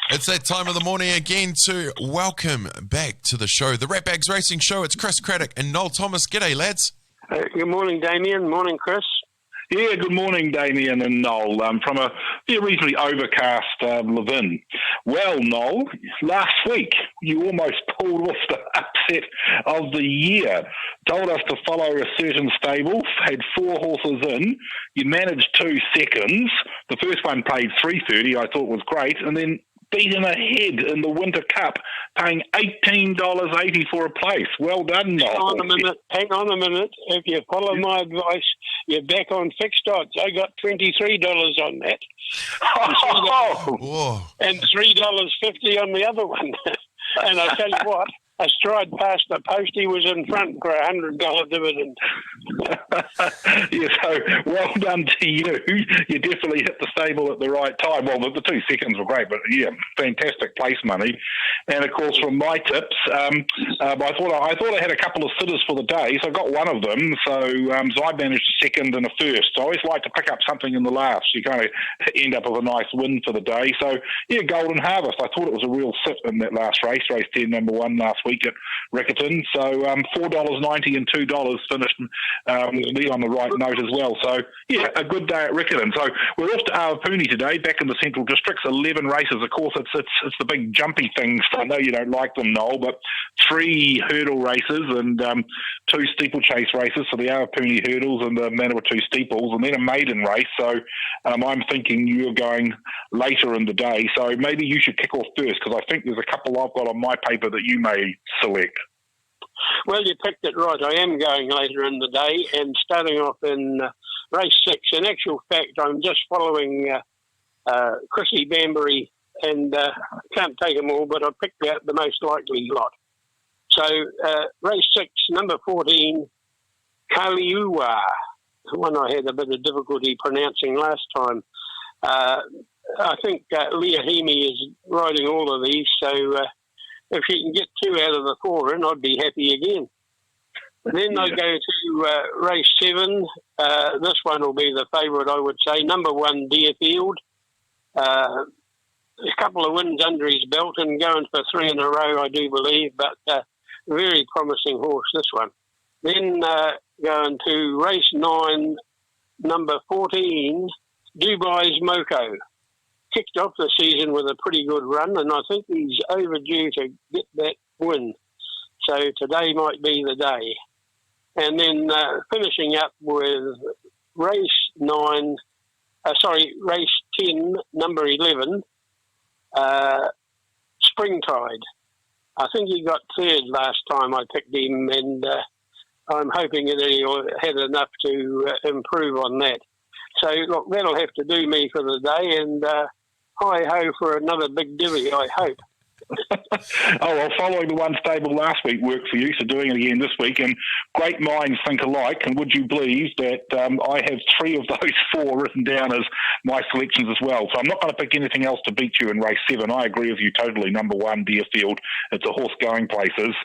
It's that time of the morning again to welcome back to the show, the Ratbags Racing Show. It's Chris Craddock and Noel Thomas. G'day, lads. Good morning, Damien. Morning, Chris. Yeah, good morning, Damien and Noel, from a reasonably overcast Levin. Well, Noel, last week you almost pulled off the upset of the year. Told us to follow a certain stable, had 4 horses in. You managed 2 seconds. The first one paid $3.30, I thought was great, and then beaten ahead in the Winter Cup, paying $18.80 for a place. Well done, Noel. Hang on a minute. If you follow my advice, you're back on fixed odds. I got $23 on that. And $3.50 on the other one. And I tell you what, a stride past the post, he was in front for a $100 dividend. Yeah, so well done to you. You definitely hit the stable at the right time. Well, the 2 seconds were great, but yeah, fantastic place money. And of course, from my tips, I thought I had a couple of sitters for the day, so I got one of them. So I managed a second and a first. So I always like to pick up something in the last. You kind of end up with a nice win for the day. So yeah, Golden Harvest. I thought it was a real sit in that last race 10, number 1 last week at Riccarton. So $4.90 and $2 finished me on the right note as well. So yeah, a good day at Riccarton. So we're off to Awapuni today, back in the Central Districts. 11 races. Of course, it's the big jumpy things. I know you don't like them, Noel, but 3 hurdle races and 2 steeplechase races for the Awapuni hurdles and the Manawatu steeples, and then a maiden race. So I'm thinking you're going later in the day. So maybe you should kick off first, because I think there's a couple I've got on my paper that you may select. Well, you picked it right. I am going later in the day and starting off in race 6. In actual fact, I'm just following Chrissy Bambury, and can't take them all, but I picked out the most likely lot. So race 6, number 14, Kaliua, the one I had a bit of difficulty pronouncing last time. I think Leah Hemi is riding all of these, so if she can get 2 out of the 4 in, I'd be happy again. Then I go to race 7. This one will be the favourite, I would say. Number 1, Deerfield. A couple of wins under his belt and going for 3 in a row, I do believe, but very promising horse, this one. Then going to race 9, number 14, Dubai's Moko. Kicked off the season with a pretty good run, and I think he's overdue to get that win. So today might be the day. And then finishing up with race 10, number 11, Springtide. I think he got 3rd last time I picked him, and I'm hoping that he'll had enough to improve on that. So, look, that'll have to do me for the day, and hi-ho for another big divvy, I hope. Well, following the one stable last week worked for you, so doing it again this week, and great minds think alike, and would you believe that I have 3 of those 4 written down as my selections as well, so I'm not going to pick anything else to beat you in race 7. I agree with you totally. Number 1, Deerfield, it's a horse going places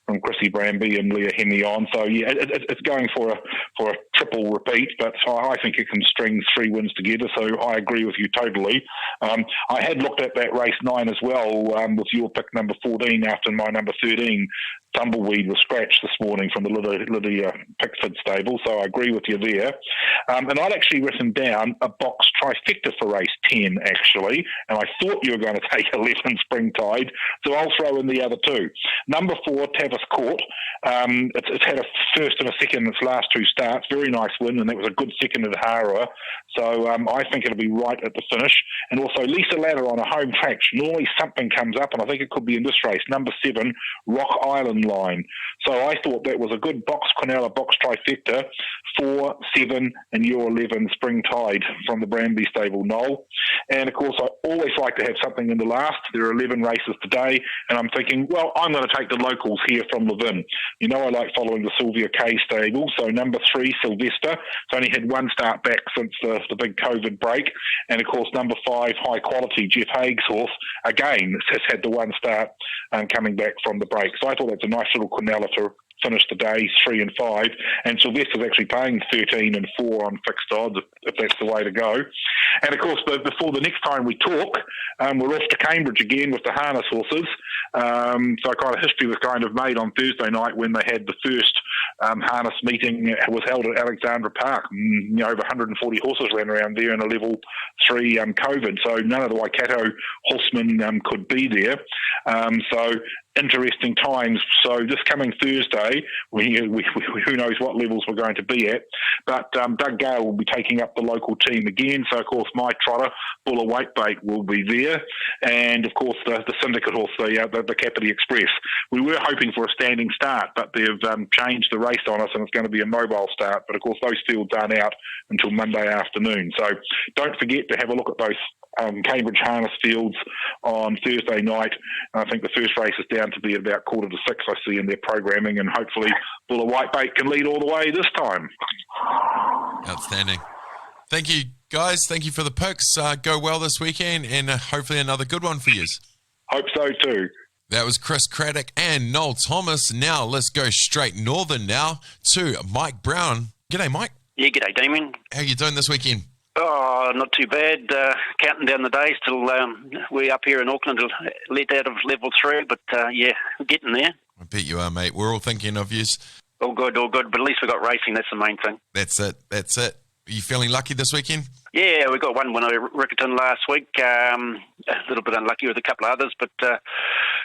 from Chrissy Bambury and Leah Hemi on, so yeah, it's going for a triple repeat, but I think it can string 3 wins together, so I agree with you totally. I had looked at that race 9 as well, with your pick number 14 after my number 13. Tumbleweed was scratched this morning from the Lydia Pickford stable, so I agree with you there. And I'd actually written down a box trifecta for race 10, actually, and I thought you were going to take 11 Springtide, so I'll throw in the other 2. Number 4, Tavis Court. It's had a first and a second in its last 2 starts. Very nice win, and that was a good second at Hara. So I think it'll be right at the finish. And also Lisa Ladder on a home track. Normally something comes up, and I think it could be in this race. Number 7, Rock Island Line. So I thought that was a good box Quinella box trifecta. 4, 7, and your 11 Springtide from the Branby stable, Noel. And of course, I always like to have something in the last. There are 11 races today, and I'm thinking, well, I'm going to take the locals here from Levin. You know, I like following the Sylvia K stable. So number 3, Sylvester. It's only had 1 start back since the big COVID break. And of course, number 5, High Quality, Jeff Haig's horse. Again, has had the 1 start coming back from the break. So I thought that's a nice little Quinella finished the day 3 and 5, and Sylvester's actually paying 13 and 4 on fixed odds if that's the way to go. And of course, before the next time we talk, we're off to Cambridge again with the harness horses. So kind of history was kind of made on Thursday night when they had the first harness meeting. It was held at Alexandra Park. Over 140 horses ran around there in a level 3 COVID, so none of the Waikato horsemen could be there. So interesting times. So this coming Thursday, who knows what levels we're going to be at, but Doug Gale will be taking up the local team again. So of course my trotter, Buller Waitbait, will be there, and of course the syndicate horse, the Kapiti Express. We were hoping for a standing start, but they've changed the race on us, and it's going to be a mobile start. But of course those fields aren't out until Monday afternoon. So don't forget to have a look at those Cambridge harness fields on Thursday night. I think the first race is down to be about 5:45, I see in their programming, and hopefully Buller Whitebait can lead all the way this time. Outstanding. Thank you, guys. Thank you for the picks. Go well this weekend, and hopefully another good one for you. Hope so too. That was Chris Craddock and Noel Thomas. Now let's go straight northern now to Mike Brown. G'day, Mike. Yeah, g'day, Damien. How you doing this weekend? Oh, not too bad. Counting down the days till we're up here in Auckland, let out of level 3, but yeah, we're getting there. I bet you are, mate. We're all thinking of you. All good, but at least we got racing, that's the main thing. That's it. Are you feeling lucky this weekend? Yeah, we got one winner at Riccarton last week. A little bit unlucky with a couple of others, but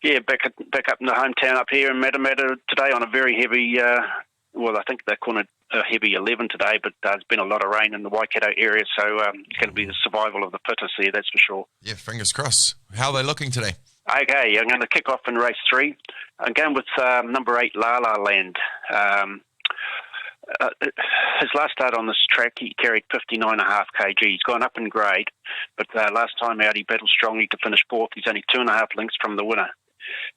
yeah, back up in the hometown up here in Matamata today on a very heavy, I think they're calling it a heavy 11 today, but there's been a lot of rain in the Waikato area, so it's going to be the survival of the fittest there, that's for sure. Yeah, fingers crossed. How are they looking today? Okay, I'm going to kick off in race 3. I'm going with number 8, La La Land. His last start on this track, he carried 59.5 kg. He's gone up in grade, but last time out he battled strongly to finish 4th. He's only 2.5 lengths from the winner.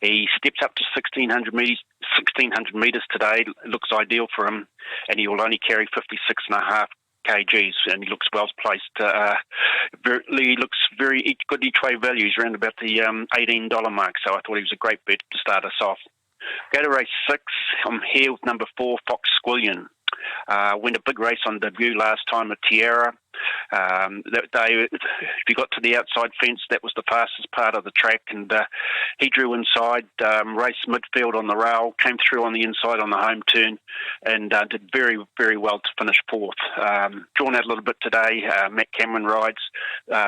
He steps up to 1,600 metres today. It looks ideal for him, and he will only carry 56.5 kgs, and he looks well placed. He looks very good each way value. He's around about the $18 mark, so I thought he was a great bet to start us off. Go to race 6. I'm here with number 4, Fox Squillion. Went a big race on debut last time at Tierra. That day, if you got to the outside fence, that was the fastest part of the track, and he drew inside, raced midfield on the rail, came through on the inside on the home turn, and did very, very well to finish 4th. Drawn out a little bit today. Matt Cameron rides,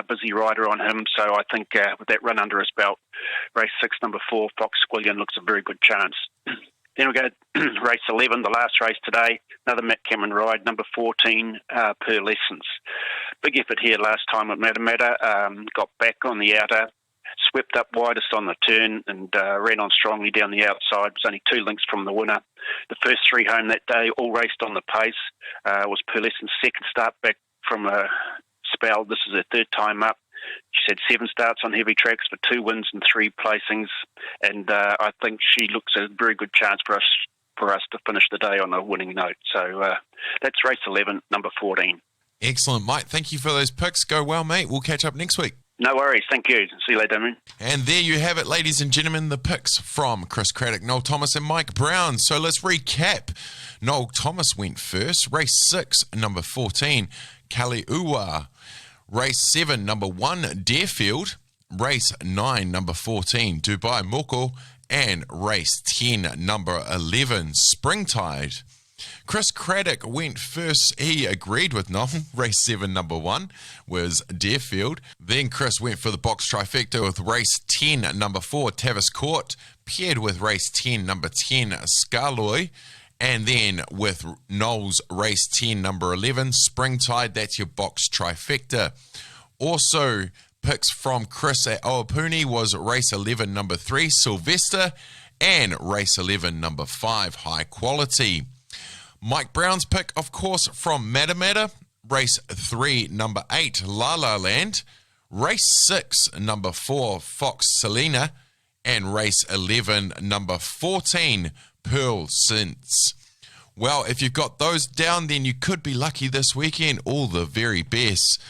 busy rider on him, so I think with that run under his belt, race 6, number 4, Fox Squillion looks a very good chance. Then we go race 11, the last race today, another Matt Cameron ride, number 14, Pearlescence. Big effort here last time at Matamata, got back on the outer, swept up widest on the turn, and ran on strongly down the outside. Was only 2 lengths from the winner. The first 3 home that day all raced on the pace. Was Pearlescence's second start back from a spell. This is her 3rd time up. She's had 7 starts on heavy tracks for 2 wins and 3 placings, and I think she looks a very good chance for us to finish the day on a winning note. So that's race 11, number 14. Excellent, Mike. Thank you for those picks. Go well, mate. We'll catch up next week. No worries. Thank you. See you later, Damien. And there you have it, ladies and gentlemen, the picks from Chris Craddock, Noel Thomas and Mike Brown. So let's recap. Noel Thomas went first. Race 6, number 14, Kaliua. Race 7, number 1, Deerfield. Race 9, number 14, Dubai Moko. And race 10, number 11, Springtide. Chris Craddock went first. He agreed with Noel. Race 7, number 1 was Deerfield. Then Chris went for the box trifecta with race 10, number 4, Tavis Court, paired with race 10, number 10, Scarloy. And then with Noel's race 10, number 11, Springtide, that's your box trifecta. Also, picks from Chris at Oapuni was race 11, number 3, Sylvester, and race 11, number 5, High Quality. Mike Brown's pick, of course, from Matamata, race 3, number 8, La La Land, race 6, number 4, Fox Selena, and race 11, number 14, Pearlescence. Well, if you've got those down, then you could be lucky this weekend. All the very best.